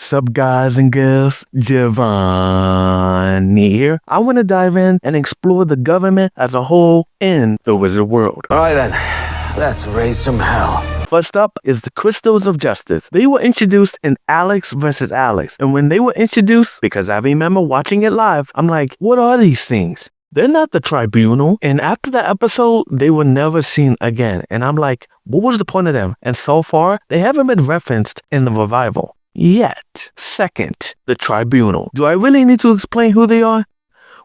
What's up, guys and girls? Giovanni here. I want to dive in and explore the government as a whole in the wizard world. Alright then, let's raise some hell. First up is the Crystals of Justice. They were introduced in Alex vs. Alex. And when they were introduced, because I remember watching it live, I'm like, what are these things? They're not the Tribunal. And after that episode, they were never seen again. And I'm like, what was the point of them? And so far, they haven't been referenced in the revival yet. Second, the Tribunal. Do I really need to explain who they are?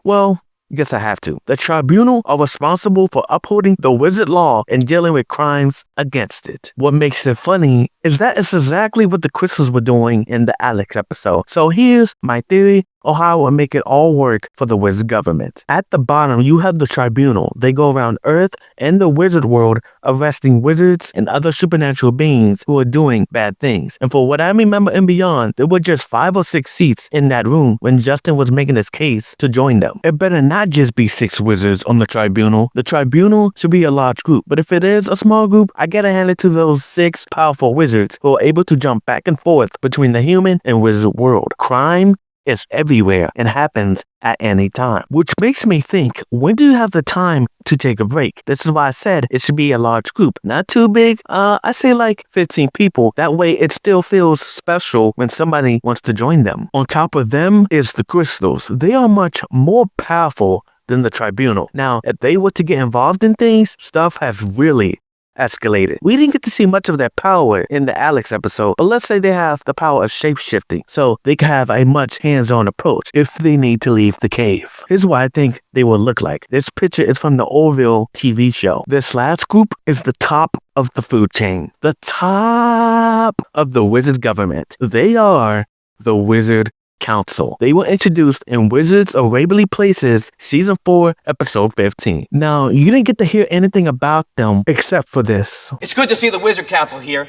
Well, guess I have to. The Tribunal are responsible for upholding the wizard law and dealing with crimes against it. What makes it funny is that it's exactly what the Crystals were doing in the Alex episode. So here's my theory on how it would make it all work for the wizard government. At the bottom, you have the Tribunal. They go around Earth and the wizard world arresting wizards and other supernatural beings who are doing bad things. And for what I remember in Beyond, there were just 5 or 6 seats in that room when Justin was making his case to join them. It better not just be 6 wizards on the Tribunal. The Tribunal should be a large group, but if it is a small group, I gotta hand it to those 6 powerful wizards who are able to jump back and forth between the human and wizard world. Crime is everywhere and happens at any time. Which makes me think, when do you have the time to take a break? This is why I said it should be a large group. Not too big. I say like 15 people. That way it still feels special when somebody wants to join them. On top of them is the Crystals. They are much more powerful than the Tribunal. Now, if they were to get involved in things, stuff has really escalated. We didn't get to see much of their power in the Alex episode, but let's say they have the power of shape-shifting, so they can have a much hands-on approach if they need to leave the cave. Here's what I think they will look like. This picture is from the Orville TV show. This last group is the top of the food chain. The top of the wizard government. They are the Wizard Council. They were introduced in Wizards of Waverly Places Season 4, Episode 15. Now, you didn't get to hear anything about them except for this. It's good to see the Wizard Council here.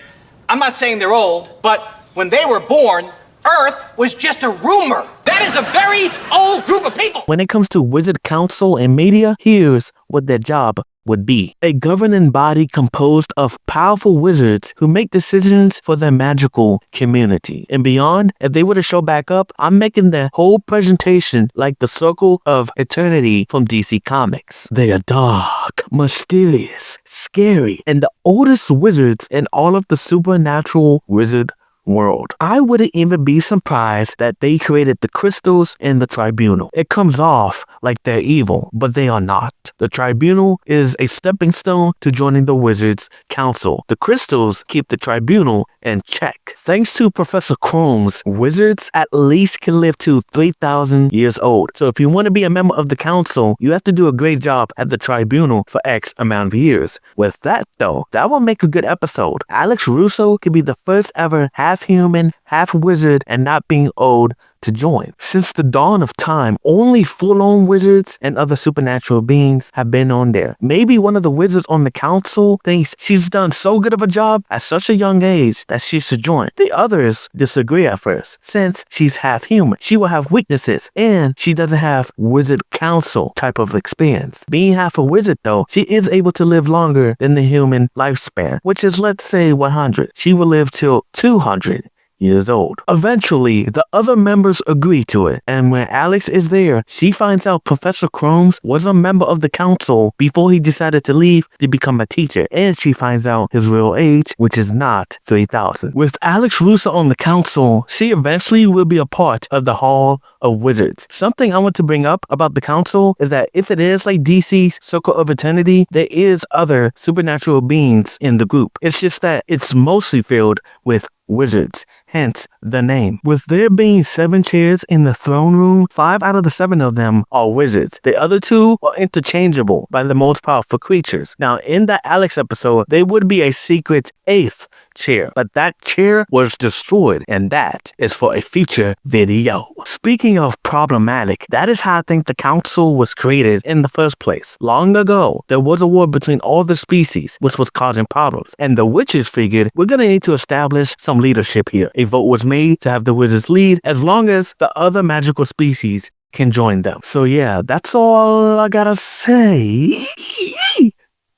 I'm not saying they're old, but when they were born, Earth was just a rumor. That is a very old group of people. When it comes to Wizard Council and media, here's what their job would be. A governing body composed of powerful wizards who make decisions for their magical community. And beyond, if they were to show back up, I'm making their whole presentation like the Circle of Eternity from DC Comics. They are dark, mysterious, scary, and the oldest wizards in all of the supernatural wizard world. I wouldn't even be surprised that they created the Crystals and the Tribunal. It comes off like they're evil, but they are not. The Tribunal is a stepping stone to joining the Wizards Council. The Crystals keep the Tribunal in check. Thanks to Professor Chrome's, wizards at least can live to 3,000 years old. So if you want to be a member of the council, you have to do a great job at the Tribunal for X amount of years. With that though, that will make a good episode. Alex Russo could be the first ever half-human, half-wizard, and not being old to join. Since the dawn of time, only full-on wizards and other supernatural beings have been on there. Maybe one of the wizards on the council thinks she's done so good of a job at such a young age that she should join. The others disagree at first. Since she's half-human, she will have weaknesses, and she doesn't have wizard council type of experience. Being half a wizard though, she is able to live longer than the human lifespan, which is, let's say, 100. She will live till 200 years old. Eventually, the other members agree to it, and when Alex is there, she finds out Professor Chromes was a member of the council before he decided to leave to become a teacher, and she finds out his real age, which is not 3,000. With Alex Russo on the council, she eventually will be a part of the Hall of Wizards. Something I want to bring up about the council is that if it is like DC's Circle of Eternity, there is other supernatural beings in the group. It's just that it's mostly filled with wizards, hence the name. With there being 7 chairs in the throne room, 5 out of the 7 of them are wizards. The other 2 are interchangeable by the most powerful creatures. Now, in that Alex episode, there would be a secret 8th chair, but that chair was destroyed, and that is for a future video. Speaking of problematic, that is how I think the council was created in the first place. Long ago, there was a war between all the species, which was causing problems, and the witches figured we're gonna need to establish some leadership here. A vote was made to have the wizards lead as long as the other magical species can join them. So yeah, that's all I gotta say.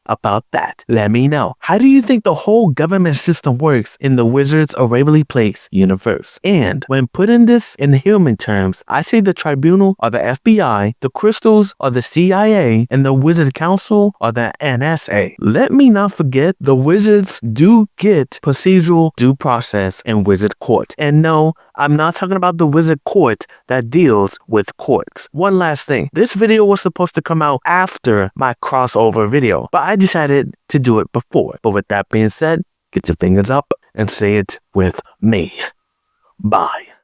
about that? Let me know. How do you think the whole government system works in the Wizards of Waverly Place universe? And when putting this in human terms, I say the Tribunal or the FBI, the Crystals or the CIA, and the Wizard Council or the NSA. Let me not forget the Wizards do get procedural due process in Wizard Court. And no, I'm not talking about the Wizard Court that deals with courts. One last thing. This video was supposed to come out after my crossover video, but I decided to do it before. But with that being said, get your fingers up and say it with me. Bye.